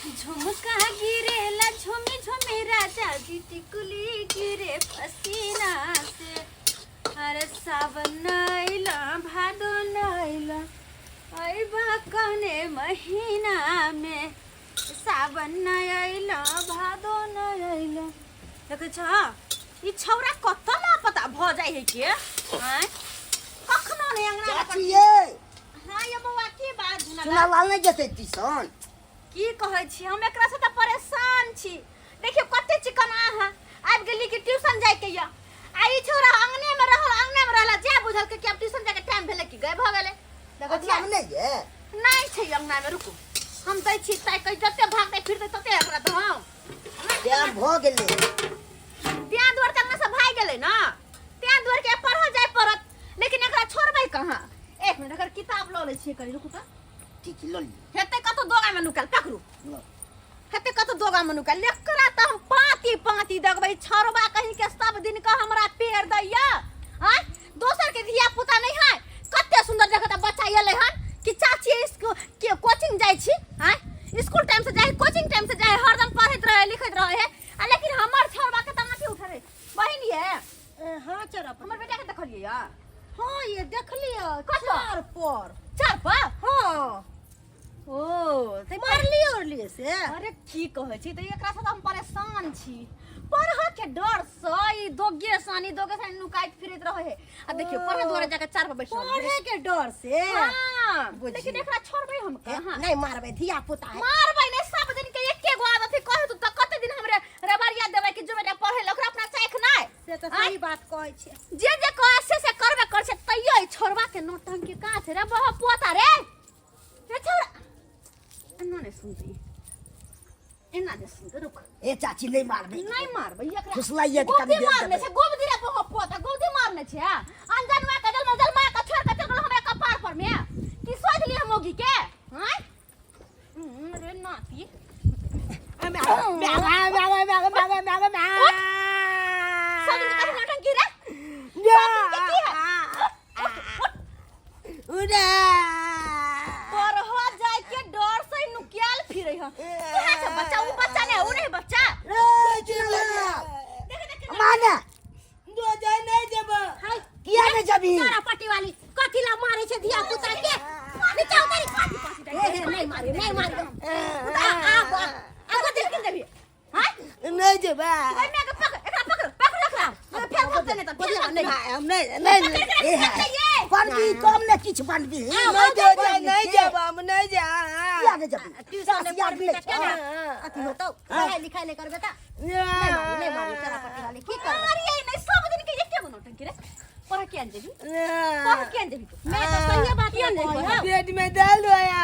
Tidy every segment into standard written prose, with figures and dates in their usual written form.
झुमका गिरेला झुमी झुमी राजा जी टिकुली गिरे पसीना से। अरे सावन आइला भादो आइला अइबा कौने महीना में। सावन आइला भादो आइला देखे छ ई छौरा कत लापता भ जाय है के हैं कखनो नै अंगना चाची ये हां ये बउआ की बात सुना लाल नहीं जते टीसन की कहै छी हम एकरा से त परेशान छी। देखियो कते चिकना है आब गेली कि ट्यूशन जाय के या आई छोरा अंगने में रहला जे बुझल के अब ट्यूशन जाके टाइम भेले कि गए भ गेले। देखो छी अंगने ये नहीं छै अंगना में रुकू हम दै छी ताई कह जते भागते फिरते तते एकरा दहौ टाइम भ गेले त्या द्वार तक में से भाग गेले ना त्या द्वार के पढ़ जाय पड़त लेकिन एकरा छोड़बै कहां। एक मिनट अगर किताब ल ले छी करी रुकू त ठीक ल ली हेते कतो दोगा में नुकल पकड़ू हेते कतो दोगा में नुकल लेकरा त हम पाती पाती दगबै छरबा कहीं के सब दिन का हमरा पेड़ दैया हां दोसर के धिया पुता नहीं है कते सुंदर देखता बच्चा एले हन कि चाची इसको के कोचिंग जाय छी हां स्कूल टाइम से जाय कोचिंग टाइम से जाय हरदम पढ़त रहे लिखत रहे है लेकिन हमर छरबा के तमाटी उठ रे बहिन ये हां चरा हमर बेटा के देखलिए या हां ये देख लियो चार पर हां ओ ते मार लियो और लिए से अरे की कहै छी त एकरा से हम परेशान छी पढ़ के डर से ई दोगे सानी नुकाइत फिरत रहे है आ देखियो पढ़े द्वारा जाके चार पर बैठ पढ़े के डर से हां लेकिन एकरा छोड़बै हम कहां नहीं मारबे धिया पुता है मारबै नहीं सब दिन के एके गो आदत है कह तू त कते दिन हमरे रबरिया देबै कि जो बेटा पढ़े ल ओकरा अपना चाख नहीं से तो सही बात कहै छे जे कह से करबे कर छे तइयो छोड़बा के नौटंकी का छे रे बह पोता रे छोड़ा अन्ना ने सुनती एना ने सुन रुक ए चाची नहीं मारबे नहीं मारबै एकरा फुसलाइए के कभी गोदी मारने छे गोदी रे बह पोता गोदी मारने छे अनजान में कदल मजल मार का छोड़ के चल गेल हमरा कपार पर में की सोच लिए मोगी के हैं रे नाती सब दिन का नौटंकी रे की है उड़ा पर हो जाए के डर से नुकियाल फिरै ह कहां से बच्चा उ बच्चा ने उ नहीं बच्चा रे चिल्ला माने दो जाय नहीं देब हाय किया ने जबी तारा पट्टी वाली कथिला मारे छे धिया पुता के नीचे उतारी पाटी नहीं मारी आगो देख के देबी हां नहीं जेबा मैं के पकड़ रखला फेर मत ने त नहीं ए कौन की कम ने किछ बनबी नहीं जेब हम नहीं जा किया ने जबी ट्यूशन में पढ़बी त केना अथी होतौ पढ़ाई लिखाई ले करबे त नहीं मारी तारा पट्टी वाली की कर मारी नहीं सब दिन के एके गो नौटंकी रे पर के आन देबी पर के आन देबी मैं तो सही बात कहै पेट में डाल दोया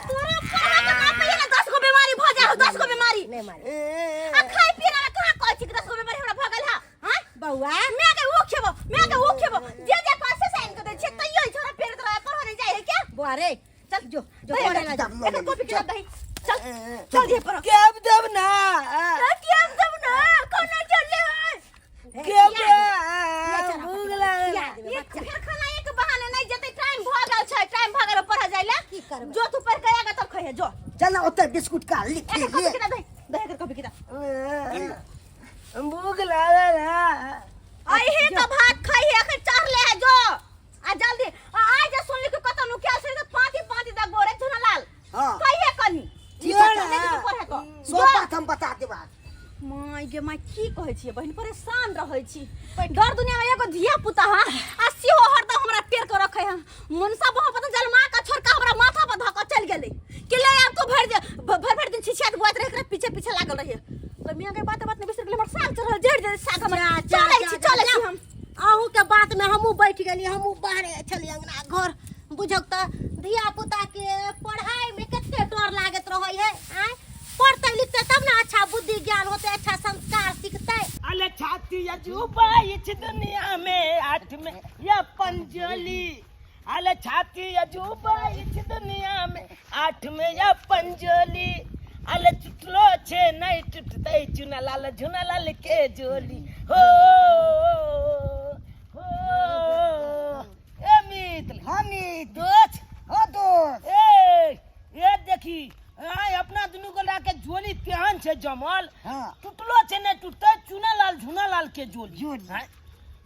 तोरा खाना के ना पे ना 10 गो बीमारी भ जा 10 गो बीमारी नहीं मारी आ खाई पीना कहां कहै छी 10 गो बीमारी हमरा भ गेल हां बउआ मैं के वो खेबो जे पास से साइन कर दे छे तइयो छोरा पेड़ तोरा पर होने जाय है क्या बुआ रे चल जो पढ़े पढ़े ला एक कॉपी किताब दही चल जे पर केब दब ना क्या सब ना कोना चले है केब भूख लागल ये फिर खाना एक बहाने नहीं जते टाइम भ गेल छै टाइम भ गेल पढ़ा जायला की करबे जो तू पढ़ के आगा तब खइहे जो चल ना ओते बिस्कुट का लिख एक कॉपी ले किताब दही एक कॉपी किताब भूख लागल है आई है तो भात खाई है अखन चार ले है जो आ जल्दी आ जा सुन लिख कत नु क्या से पाती पाती दा गोरे झुनालाल हां कहिए कनी ठीक है नहीं तो पढ़े को सो बात हम बता देबा माय गे माय की कहै छी बहिन परेशान रहै छी डर दुनिया में एगो धिया पुता हा आ सिहो हरदम हमरा पेड़ के रखै हा मनसा बहु पता जल मां का छोड़ का हमरा माथा पर धक चल गेलै कि ले आब तो भर दिन छिछियात बुआत रह के पीछे लागल रहिए तो मियां के बात ने बिसर गेल हमर साग चढ़ल जड़ साग हम चलै छी हम आहू के बात में हमू बैठ गेली हमू बाहर छली अंगना घर बुझक त धिया पुता के पढ़ाई में कते डर लागत रहै है आ पढ़ते लिखते तब ना अच्छा बुद्धि ज्ञान होते अच्छा संस्कार सीखते अले छाती अजूबा इस दुनिया में आठ में या पंजोली अले छाती अजूबा इस दुनिया में आठ में या पंजोली अले टूटलो छे नहीं टूटते चुना लाल के जोली हो ए मित्र हनी दोस्त हो दोस्त ए ये देखी अपना दुनू को लाके लगन से जमल हाँ टूटलो से नहीं टूटते चूना लाल के जोड़ जोड़ी।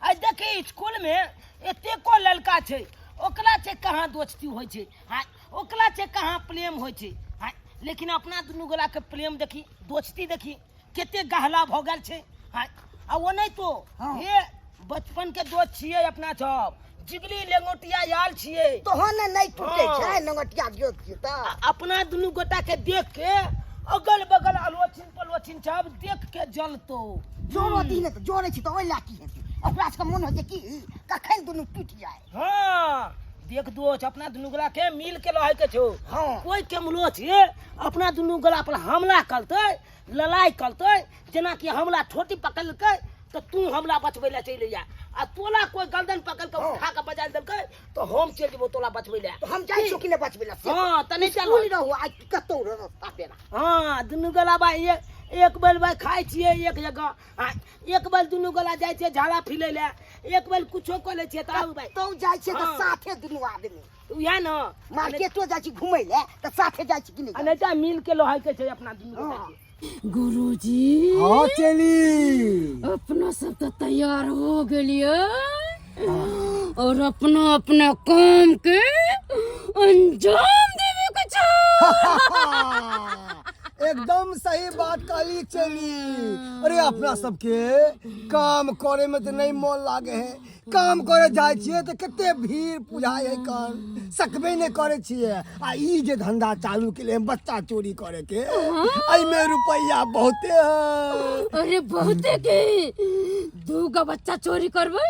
आई देखी स्कूल में एते को लड़का छे ओकरा से कहाँ दोस्ती होइ छे हाँ ओकरा से कहाँ प्रेम होइ छे हाँ लेकिन अपना दुनू गोला के प्रेम देखी दोस्ती देखी केते गहला भ गेल छे हाँ आ वो नहीं तो हाँ। हे बचपन के दोस्त छिए अपना सब जिगली लेंगोटिया याल छिए तो हाँ नहीं टूटे हाँ। छै नंगटिया जोत छी त अपना दुनू गोटा के देख के अगल बगल आलोचन पलोचन सब देख के जलतो जोरो दी ने त जोरे छी त ओइ लाठी हेतै ओकरा से मन हो जे की कखन दुनू टूट जाए। हाँ देख दोस्त अपना दुनू गोला के मिल के रहे के छो हाँ कोई केमलो छे अपना दुनू गोला पर हमला करते लड़ाई करते जेना कि हमला छोटी पकड़ के तो तू हमला बचबै ले चले जा आ तोला कोई गर्दन पकड़ के हाँ। उठा के बजा देलकै तो हम चल जेबो तोला बचबै ले तो हम जाई छो कि ने बचबे ला से हाँ तने चल स्कूल रहू आ कतौ रास्ता पेरा हाँ दुनू गोला बा एक बेल भाई खाई छिए एक जगह आ एक बेल दुनू गोला जाय छै झाड़ा फिले ले एक बेल कुछो कर ले छै ताऊ भाई तो जाई छै त हाँ। साथे दुनू आदमी उहे न मार्केटो जाई छी घुमै ले त साथे जाई छी कि आ नहीं नहीं जा मिल के लोहाई के छै अपना दुनू गोटा हाँ। के गुरुजी हाँ चली अपना सब तो तैयार हो गेलिए और अपना अपना काम के अंजाम देवे के छै। एकदम सही बात कहली चली। अरे अपना सबके काम करे में तो नहीं मन लागे है काम करे जाए छिए तो कते भीड़ पुजाए है कान सकबे नहीं करे छिए आ ई जे धंधा चालू के लिए बच्चा चोरी करे के आई में रुपया बहुते है। अरे बहुते के दूगो बच्चा चोरी करबे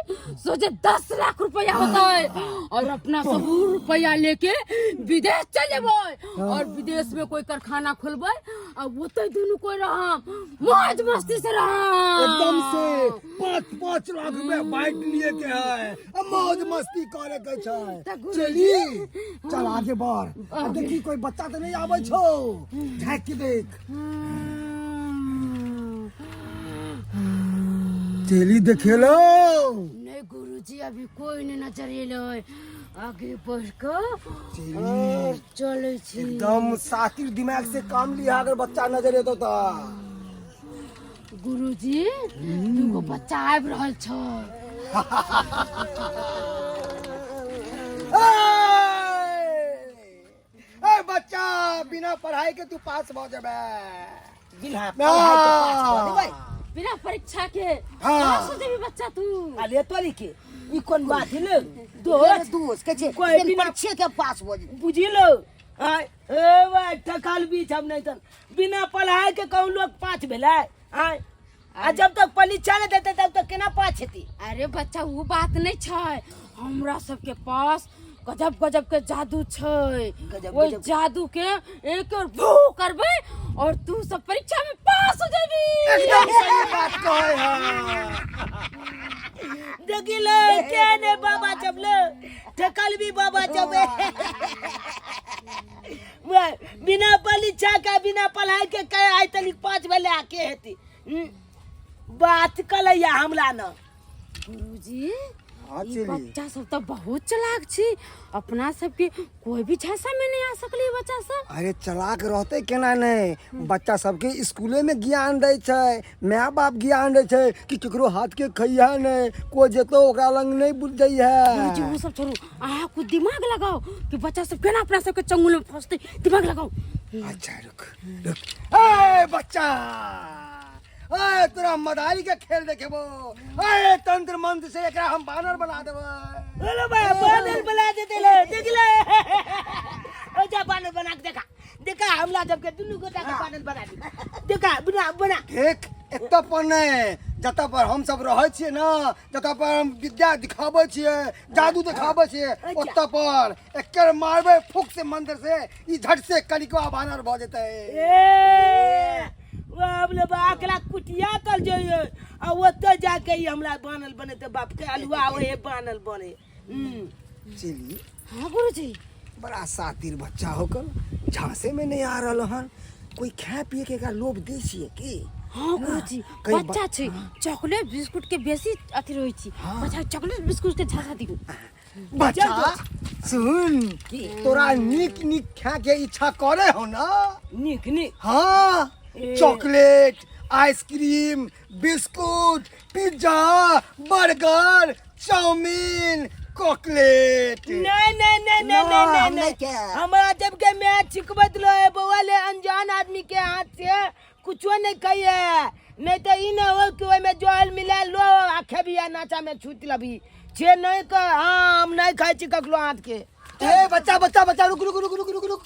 सोचे 10 लाख रुपया होता है और अपना सब रुपया लेके विदेश चले जेबे और विदेश में कोई कारखाना खोलबे और वो तो दोनों कोई रहा मौज मस्ती से रहा एकदम से 5-5 लाख रुपया बाइक लिए के है अब मौज मस्ती करे के छै। चली चल आगे बढ़ अब देखी कोई बच्चा तो नहीं आवे छो झाँक के देख चली देखेलो नहीं गुरुजी अभी कोई नहीं नजर एलो आगे बढ़ कर चली चले छी एकदम सातिर दिमाग से काम लिया अगर बच्चा नजर एतो त गुरुजी दूगो बच्चा आबि रहल छ ए बच्चा बिना पढ़ाई के तू पास भ जेबे बिना बिना परीक्षा के हाँ। पास हो जेबी बच्चा तू अले तोरी के ई कोन बात है ले दोस्त दोस्त के छै कोई बिन बिना- परीक्षे के पास हो जे बुझिलो आय ए भाई ठकाल बीच हम नहीं तन बिना पढ़ाई के कौन लोग पास भेलै आय आ जब तक परीक्षा नहीं देते तब तक केना पास हेती अरे बच्चा वो बात नहीं छै हमरा सबके पास गजब गजब के जादू छै गजब वो गजब। जादू के एक और भू करबे और तू सब परीक्षा में पास हो जेबी एकदम सही बात कहे है। देखिलो के ने बाबा जबले ठकाल भी बाबा जबे बिना परीक्षा का बिना पढ़ाई के कहे आय तली पास भेलै आ के हेती बात कलैया हमला न गुरुजी हाँ ई चली बच्चा सब तो बहुत चालाक छी अपना सबके कोई भी झांसा में नहीं आ सकली बच्चा सब अरे चलाक रहते केना नहीं बच्चा सबके स्कूले में ज्ञान दै छै माय बाप ज्ञान दै छै कि केकरो हाथ के खैया नहीं कोई जेतो ओकरा लंग नहीं बुझ जाइ गुरुजी है। वो सब छोड़ो अहाँ कुछ दिमाग लगाओ कि बच्चा सब केना अपना सबके चंगुल में फंसते दिमाग लगाओ अच्छा रुक ए बच्चा ए तोरा मदारी के खेल देखेबो ए तंत्र मंत्र से एकरा हम बानर बना देबो हेलो भाई बानर बना देते ले देख ले ओ जा बानर बना के देखा देखा हमला जब के दुनू गोटा के बानर बना दी देखा बना बना देख एतऽ पर नहीं जतऽ पर हम सब रहै छियै ना जतऽ पर हम विद्या दिखाबै छियै जादू दिखाबै छियै ओतऽ पर एकर मारबै फूक से मंदिर से ई झट से कलिकवा बानर भ जेतै ए वो हमले बाकला कुटिया कर जइए आ ओतऽ जाके ई हमरा बानर बने ते बाप के अलुआ ओए बानर बने चली हाँ गुरुजी बड़ा सातिर बच्चा होकर झांसे में नहीं आ रहल हन कोई खाए पिए के एकरा लोभ दै छियै की हाँ गुरुजी कई बा- बच्चा छै चॉकलेट बिस्कुट के बेसी अथी रहै छी बच्चा चॉकलेट बिस्कुट के झांसा दियो बच्चा सुन तोरा नीक नीक खाए के इच्छा करे हो ना निक निक हाँ chocolate, ice cream, biscuit, pizza, burger, chow mein, chocolate. नहीं नहीं नहीं नहीं ना, नहीं हम नहीं नहीं क्या। हमारा जब के मैं चिकबत लो है बउआ ले अनजान आदमी के हाथ से कुछो नहीं कहिए, नहीं तो ई ना हो कि ओय में जल मिला लो आखे भी नाचा में छूट लबी छे नहीं का। हाँ हम नहीं खाई छी ककलो हाथ के। ए बच्चा बच्चा बच्चा रुक रुक रुक रुक रुक रुक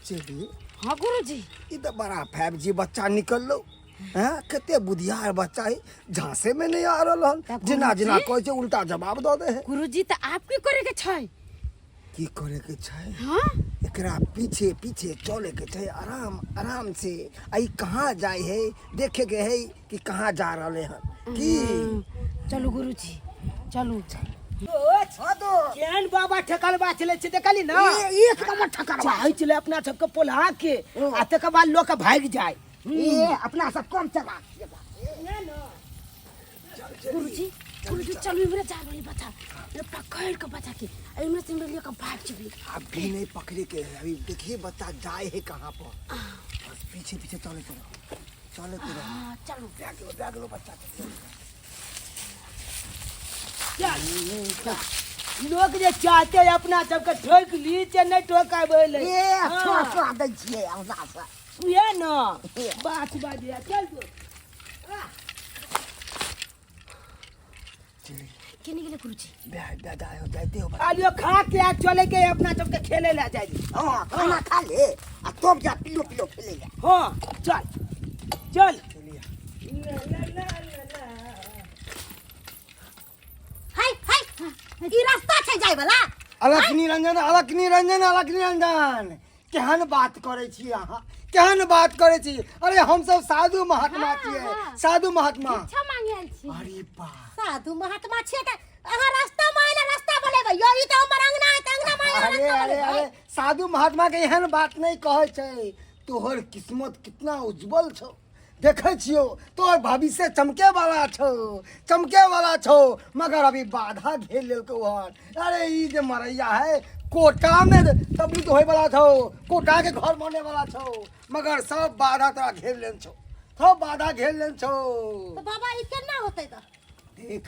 चली। हाँ गुरुजी ई तो बड़ा 5G बच्चा निकल लो। हैं कते बुधियार बच्चा है, झांसे में नहीं आ रहल हन। जिना जिना कहै छै उल्टा जवाब दऽ दे है। गुरुजी तो आप की करे के छै? की करे के छै? हाँ एकरा पीछे पीछे चले के छै, आराम आराम से। आई कहाँ जाए है देखे के है कि कहाँ जा रहले हन की। चलो गुरुजी चलो। हाँ तो केहन बाबा ठकल बा चले छे देखली ना। ये एक नंबर ठकर बा। चाहे चले अपना सबके पोल्हा के आ तकर बाद लोग भाग जाए। ये अपना सब कम चला। गुरुजी गुरुजी चलो इमरे जा वाली बच्चा ये पकड़ के बच्चा के इमरे से इमरे लेकर भाग चली। अभी नहीं पकड़े के है, अभी देखिए बच्चा जाए है कहाँ पर। बस पीछे पीछे चले चलो चले चलो। हाँ चलो बैग लो बच्चा। लोग जे चाहते हैं अपना सबके ठोक ली चे नहीं ठोका बोले। ये थोड़ा दै छियै हमरा से। ये ना बात बाजे चल जो। केने गेले गुरुजी? बैग आयो जाते हो। आलियो खा के आ चले के अपना सबके खेले ला जाए। हाँ खाना खा ले आ तब जा पिलो पिलो खेले ले। हाँ चल चल। हाय हाय ई रास्ता छै जाय वाला। अलख निरंजन अलख निरंजन अलख निरंजन केहन बात करे छी अहाँ, केहन बात करे छी। अरे हम सब साधु महात्मा छियै, साधु महात्मा। अच्छा मांगे आयल छी। अरे बा साधु महात्मा छियै त अहाँ रास्ता मायला रास्ता बोलेबै यो ई त हमर अंगना है त अंगना मायला अरे रास्ता अरे अरे बोलेबै। साधु महात्मा के एहन बात नहीं कहे छै। तोहर किस्मत कितना उज्जवल छौ, देखे छियो तोहर भविष्य चमके वाला छौ, चमके वाला छौ। मगर अभी बाधा घेर लेलकौ हन। अरे ई जे मरैया है कोटा में तबलीग होय वाला छौ, कोटा के घर बने वाला छौ। मगर सब बाधा तोरा घेर लेन छौ, सब बाधा घेर लेन छौ। तो बाबा ई केना होतै त? देख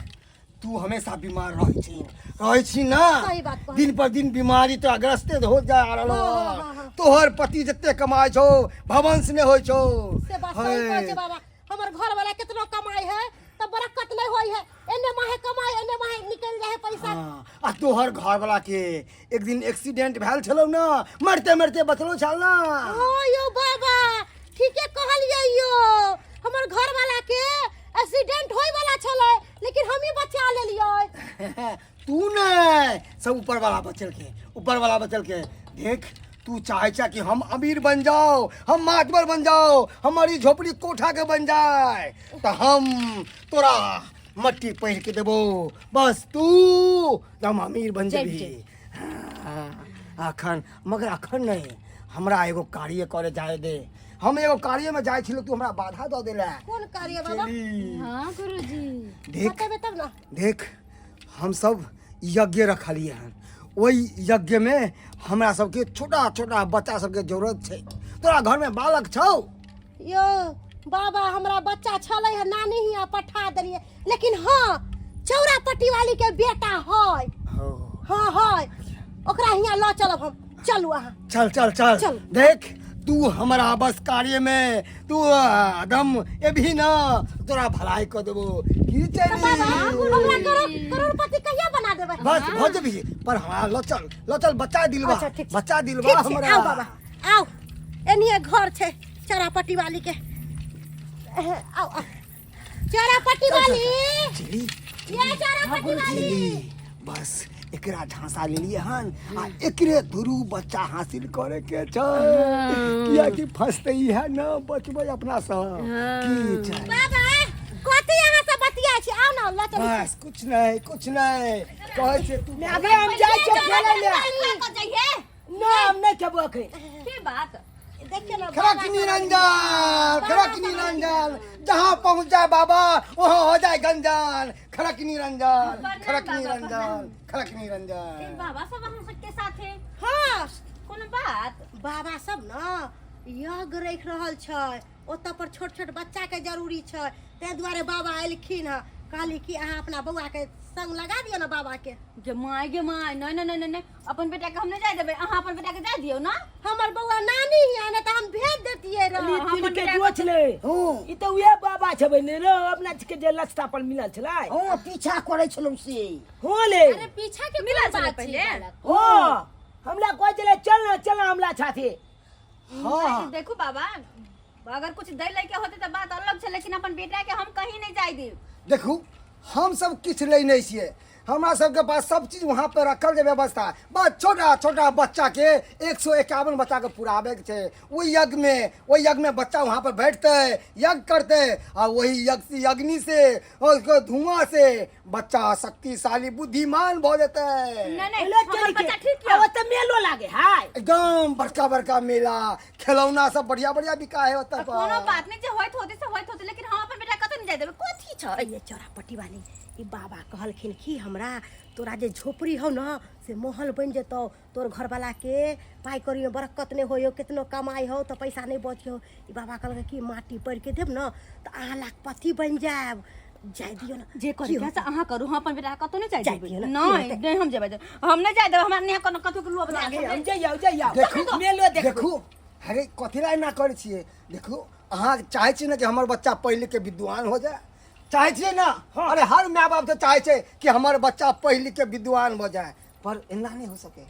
तू हमेशा बीमार रहे छी ना। सही बात कहै। दिन पर दिन बीमारी तो ग्रस्ते हो जा रहलो। हाँ। तोहर पति जते कमाय छो भवंश ने होय छो। से बात सही कहै छै बाबा। हमर घर वाला कितना कमाई है त बरकत नहीं होई है। एने माहे कमाई एने माहे निकल जाए पैसा। हाँ, आ तोहर घर वाला के एक दिन एक्सीडेंट भेल छलो ना, मरते मरते बचलो छल ना। हाँ यो बाबा ठीके कहलियै यो। हमर घर वाला के एक्सीडेंट होय वाला छलै लेकिन हम ही बचा लेलियै। तू ने सब ऊपर वाला बचल के, ऊपर वाला बचल के। देख तू चाहे कि हम अमीर बन जाओ, हम मातबर बन जाओ, हमारी झोपड़ी कोठा के बन जाए तो हम तोरा मट्टी पहिर के देबो। बस तू हम अमीर बन जेबी। अखन मगर अखन नहीं, हमरा एगो कार्य करे जाए दे। हम एगो कार्य में जाए छिलो, तू हमरा बाधा दऽ देला। कौन कार्य बाबा? चली। हाँ गुरुजी देख बतेबै तब ना। देख हम सब यज्ञ रखलिए हन, ओहि यज्ञ में हमरा सबके छोटा छोटा बच्चा सबके जरूरत छै। तोरा घर में बालक छौ? यो बाबा हमरा बच्चा छलै है नानी हिया पठा देलिए लेकिन हाँ चौरापट्टी वाली के बेटा है। हाँ है ओकरा हिया ल चलब हम। चलू अहाँ चल चल चल, चल। देख तू हमारा बस कार्य में तू एकदम ये भी ना तोरा भलाई कर देबो। की तो बाबा हमरा चाहिए करोड़पति कहिया बना देबै? बस हो जेबी। पर हमारा लो चल बच्चा दिलवा, अच्छा, ठीक छै। बच्चा दिलवा ठीक छै, हमरा। आओ बाबा आओ एनिए घर छै चौरापट्टी वाली के। आओ आओ चौरापट्टी वाली चली ये चौरापट्टी वाली। बस एकरा झांसा ले लिए हन आ एकरे थ्रू बच्चा हासिल करे के छ। किया कि फंसते ही है ना बचबे अपना सब। की चाहिए बाबा कथी यहाँ से बतिया छी? आओ ना ल चल। बस कुछ नहीं कहे छे तू। अबे हम जाए छे खेले ले ना हम नहीं खेबो अखन। की बात? देखिए ना खड़क निरंजन जहाँ पहुँच जाए बाबा वहाँ हो जाए गंजन। खड़क निरंजन बाबा सब हम सबके साथ है। हाँ कोनो बात? बाबा सब ना यज्ञ रख रहल छै ओतऽ पर छोट छोट बच्चा के जरूरी छै ताहि दुआरे बाबा एलखिन हँ कहली कि अहाँ अपना बौआ के संग लगा दियौ ना बाबा के गे माय नहीं नहीं नहीं नहीं अपन बेटा के हम नहीं जाय देबे अहाँ अपन बेटा के जाय दियौ ना हमर बौआ नानी हिया ना त हम भेज देतियै रे तिल के जोछ ले ई त उहे बाबा छबे ने रे अपना के जे लस्ता पर मिलल छलै हाँ पीछा करे छलौ से हो ले अरे पीछा के मिला कोन चले बात पहले छै हो हमला कोइ चले चल ना हमला साथे हाँ देखो बाबा अगर कुछ दे लेके होते तो बात अलग है लेकिन अपन बेटा के हम कहीं नहीं जाय देब देखू हम सब किछ ले नहीं छिए हमरा सबके पास सब चीज वहाँ पे रखल के व्यवस्था है। बस छोटा छोटा बच्चा के 151 बच्चा के पुरावे के छे वही यज्ञ में बच्चा वहाँ पर बैठते यज्ञ करते और वही यज्ञनी से और उसको धुआं से बच्चा शक्तिशाली बुद्धिमान हो जाता है। नहीं ले हमर चल बच्चा के ठीक है अब त मेलो लागे हाय एकदम बड़का बड़का मेला खिलौना सब बढ़िया बढ़िया बिका है होता कोनो बात नहीं जे होइत होते लेकिन हम अपन बेटा कतौ नहीं जाय देबे कोथी छ ये चौरापट्टी वाली ई बाबा कहलखिन कि हमरा तोरा जे झोपड़ी हो ना से महल बन जेतौ तोर घर वाला के पाई करी में बरकत नहीं होयो कितनो कमाई हो तो पैसा नहीं बचियो ई बाबा कहलक कि माटी पड़ के देब ना तो अहाँ लाखपति बन जाब जाय दियो ना जे करी से अहाँ करू हम अपन बेटा कतौ नहीं जाय जाय देबे दियौ ना, नहीं नहीं हम जेबे हम नहीं जाय देबे हमरा नहीं कतौ के लोभ आगे नहीं हम जाइयो देखू मेलो देखू अरे कथी ला ना करे छिए देखू अहाँ चाहे छी ना कि हमर बच्चा पढ़ लिख के विद्वान हो जाए चाहे छिए ना अरे हर माँ बाप तो चाहे छे कि हमार बच्चा पढ़ लिख के विद्वान हो जाए पर एना नहीं हो सके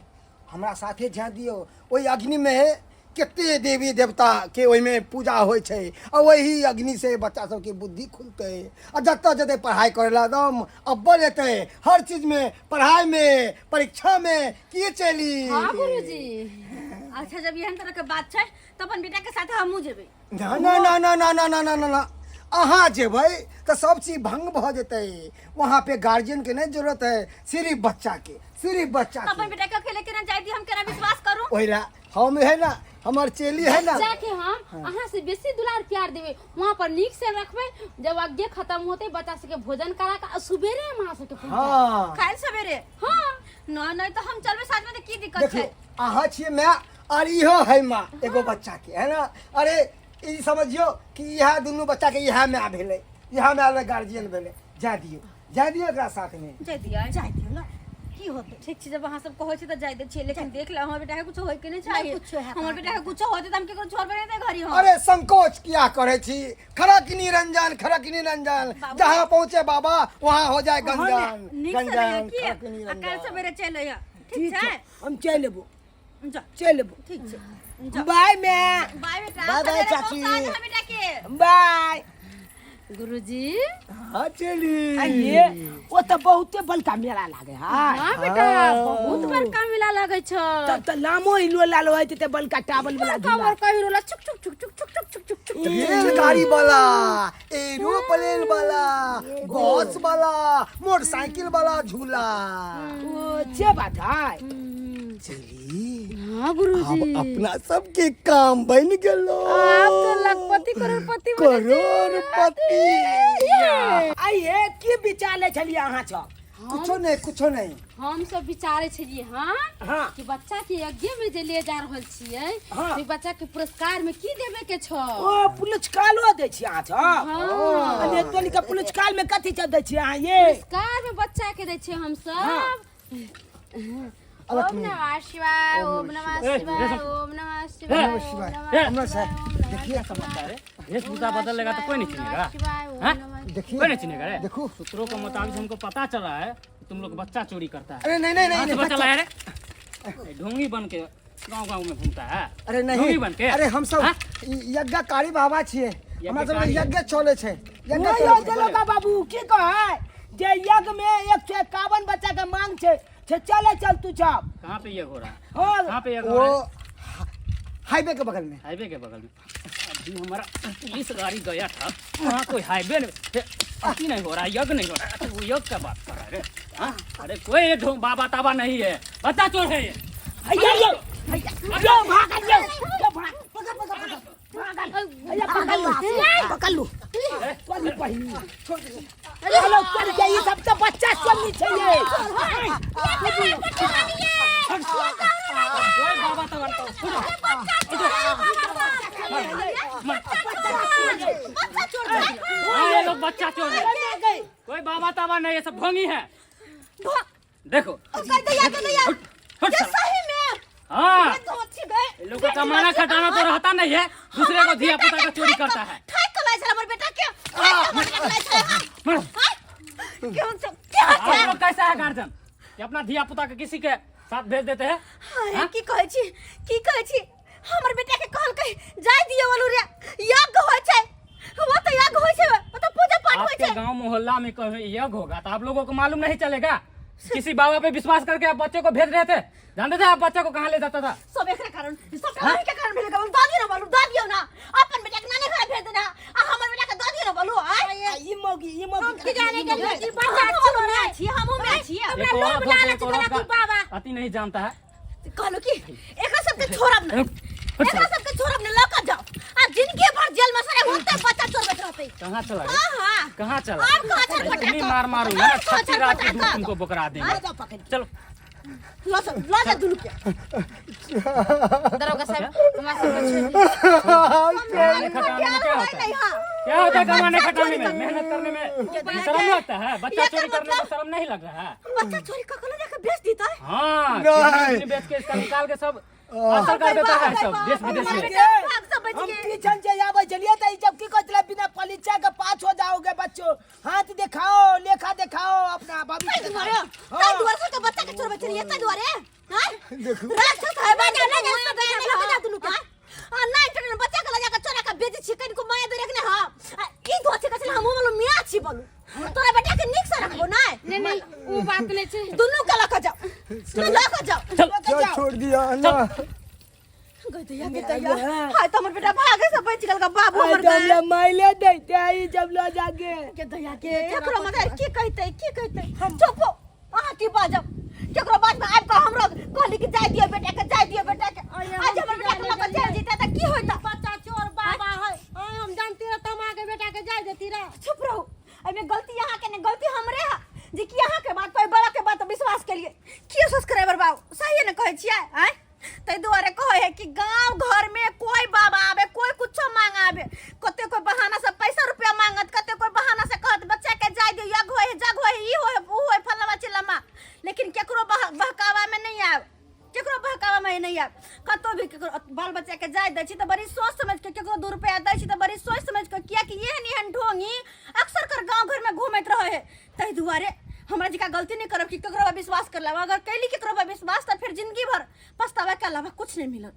हमरा साथे ध्यान दियो ओई अग्नि में कितने देवी देवता के ओई में पूजा होय छे और वही अग्नि से बच्चा सब की बुद्धि खुलते और जत्ता जते पढ़ाई करेला एकदम अव्वल एते हर चीज में पढ़ाई में परीक्षा में की चली हां गुरुजी अच्छा जब एहन तरह के बात छै त अपन बेटा के साथे हमहू जेबे ना ना ना ना ना ना ना ना ना ना अहाँ जेबै तो सब चीज भंग भ जेतै वहाँ पे गार्जियन के नहीं जरूरत है सिर्फ बच्चा के अपन बेटा के अकेले केना जाय दी हम केना विश्वास करू ओहिला हम है ना हमार चेली है ना जाके हम अहाँ से बेसी दुलार प्यार देवे वहाँ पर नीक से रखबे जब आज्ञा खत्म होते बच्चा सबके भोजन करा के सुबेरे हम अहाँ सबके पहुंचा हाँ खाइल सवेरे हाँ नहीं तो हम चलबे साथ में तो की दिक्कत देखो है अहाँ छिए मैं और इहो है माँ एगो बच्चा के है ना अरे ई समझियो कि यह दोनों बच्चा के यह में भेले यह में गार्जियन भेले जा दियो एकरा साथ में जाय दिया जाय दियो ना की होते ठीक छै जब अहाँ सब कहै छै त जाय दे छियै लेकिन देख ले हमर बेटा के कुछ होय के नहीं चाहिए कुछ है हमर बेटा के कुछ होते त हम केकरो छोड़बे नहीं दे घरी हम अरे संकोच किया करे छी खड़क निरंजन जहाँ पहुँचे बाबा वहाँ हो जाए गंजन नीक से रहिए गंजन की खड़क निरंजन कल सवेरे चल आइया ठीक ठीक है है हम चल लेबो जा चल लेबो ठीक छै बाय मैं बाय बेटा बाय बाय सवेरे चाची। पहुंचा देना बेटा के बाय गुरुजी हाँ चली आइए वो तो बहुते बड़का मेला लागे हां हाँ बेटा बहुत बड़का मेला लगे छ तब तो लामो हिलो लालो है ते बड़का टावल वाला झूला कमर कहि रोला चुक चुक चुक चुक चुक चुक चुक चुक रेलगाड़ी वाला एरोप्लेन वाला बस वाला मोटरसाइकिल वाला झूला वो छे बात है चली हाँ गुरुजी अब अपना सबके काम बन गेलो आप तो लखपति करोड़पति बने करोड़पति आइए की विचार ले चलिए अहाँ छ कुछो नहीं हम सब विचारे छलिए हाँ हाँ कि बच्चा के यज्ञ में जे ले जा रहल छियै हाँ। से बच्चा के पुरस्कार में की देवे के छ ओ पुरस्कारो दे छी अहाँ छ अरे तोनी के पुरस्कार में कथि सब दे छी अहाँ ये पुरस्कार में बच्चा के दे छियै हम सब ओम नमः शिवाय ओम नमः शिवाय ओम नमः शिवाय देखिए समाचार वेशभूषा बदलेगा तो कोई नहीं चिनेगा हाँ? देखिए कोई नहीं चिनेगा रे देखो सूत्रों के मुताबिक हमको पता चला है कि तुम लोग बच्चा चोरी करता है अरे नहीं नहीं कहाँ से नहीं पता चला है रे ढोंगी बन के गांव में घूमता है अरे ढोंगी नहीं बन के अरे हम सब हाँ? यज्ञकारी बाबा छिए हमरा सब यज्ञकारी। यज्ञ चले छे वो चलो का बाबू की कहे जे यज्ञ में 151 बच्चा के मांग छे चले चल तू छाप कहाँ पे ये हो रहा है हो कहाँ पे ये हो रहा वो है हाईवे के बगल में हाईवे के बगल में अभी हमारा पुलिस गाड़ी गया था वहाँ कोई हाईवे अति नहीं हो रहा है यज्ञ नहीं हो रहा है तो वो यज्ञ का बात कर रहा है रे हाँ? अरे कोई ढोंग बाबा ताबा नहीं है बच्चा चोर है ये भैया भाग पकड़ लो हेलो कर के ये सब तो बच्चा सुननी चाहिए कोई बाबा ताबा बच्चा चोर है। कोई बाबा ताबा नहीं, ये सब ढोंगी है। देखो ये सही में हाँ, तो अच्छी गए ये लोग का कमाना खटाना तो रहता नहीं है, दूसरे को धिया पुता का चोरी करता है। ठाक कमाई से हमर बेटा के मारो। क्यों क्या आप लोग कैसा है गार्जियन कि अपना धिया पुता के किसी के साथ भेज देते हैं? अरे की कहै छी हमर बेटा के कहल कहि जाय दियो वालू रे यज्ञ होय छै, वो तो यज्ञ होय छै, मतलब पूजा पाठ होय आपके छै। गांव मोहल्ला में कहीं यज्ञ होगा तो आप लोगों को मालूम नहीं चलेगा? किसी बाबा पे विश्वास करके आप बच्चे को भेज रहे थे, जानते थे आप बच्चे को कहाँ ले जाता था? सब एकरे कारण, सब कारण के कारण मिलेगा। दादी ना बोलू, दादियो ना अपन बेटा के नानी घर भेज देना, आ हमर बेटा के दादी ना बोलू। ये मोगी की जाने के लिए बच्चा छोड़ छी, हमहु में छी। एक औरत हो के एक औरत का अति नहीं जानता है। कहलो की एकरा सब के छोड़ब ना, एकरा सब के छोड़ब ना, लका जाओ आ जिंदगी भर जेल में सरे होते बच्चा चोर बैठ रहते। कहाँ चला गया? हां कहाँ चला? और कहाँ चला? इतनी मार मारूंगा ना, छठी रात के दूध तुमको बकरा देंगे। चलो ला दुनु के दरोगा साहब तुम्हारा सब कमाने खटाने में क्या होता है? क्या होता है कमाने खटाने में? मेहनत करने में शर्म लगता है? बच्चा चोरी करने में शर्म नहीं लग रहा है? बच्चा चोरी का कलो लेके बेच देता है। हाँ, नहीं। किडनी बेच के इसका निकाल के सब असर कर देता है, सब देश विदेश में। भाग सब बच हम गए। पीछन से आवे चलिए तो जब की कहते बिना परीक्षा के पास हो जाओगे बच्चों। हाथ दिखाओ, लेखा दिखाओ अपना भविष्य तुम्हारे दिखाओ। ताई द्वार से बच्चा के चोर बच रही है, ताई द्वारे हां राक्षस है बना ले जा बना दुनु के आ ना इंटरनेट बच्चा के लगा के चोरा के बेच छी कन को माया दे रखने। हां ई दो छे कसले हम बोलो मिया छी बोलू तोरा बेटा के निक से रखबो ना। नहीं वो बात ले छे दुनु के लका जाओ, लका जाओ क्या छोड़ दिया ना? गदैया हाय तो हमर बेटा भागे से बच गेल का बाबू हमर जब माइले देते आई जब लो जाके गदैया के केकरो मदर की कहते चुप आटी बाजब केकरो बात में आब का हमरो कहली कि जाय दियो बेटा के आज हमर बेटा के लका जाय जीता त की होता? बच्चा चोर बाबा है हम जानती रह तुम आगे बेटा के जाय देती रह। चुप रहो, एमे गलती यहां के ने गलती हमरे है जे कि यहां के बात पे बड़ा के बात विश्वास के लिए की सब्सक्राइबर बाबू सही ने कहै छियै आय तै दुआरे कहै है कि गांव घर में कोई बाबा आवे, कोई कुछो मांग आवे, कते कोई बहाना से पैसा रुपया मांगत, कते कोई बहाना से कहत बच्चा के जाय दियो, यज्ञ होय जग होय ई होय ऊ होय फलवा चिलमा, लेकिन केकरो बहकावा में नहीं आवे, केकरो बहकावा में नहीं आवे। कतो भी केकरो बाल बच्चा के जाय दै छी त बड़ी सोच समझ के, केकरो 2 रुपया दै छी त बड़ी सोच समझ के, किया कि एहन ढोंगी अक्सर कर गांव घर में घूमत रहे है। तै दुआरे हमरा जी का गलती नहीं करब कि केकरो पर विश्वास कर लेब, अगर कैली केकरो पर विश्वास तो फिर जिंदगी भर पछतावा के अलावा कुछ नहीं मिलत।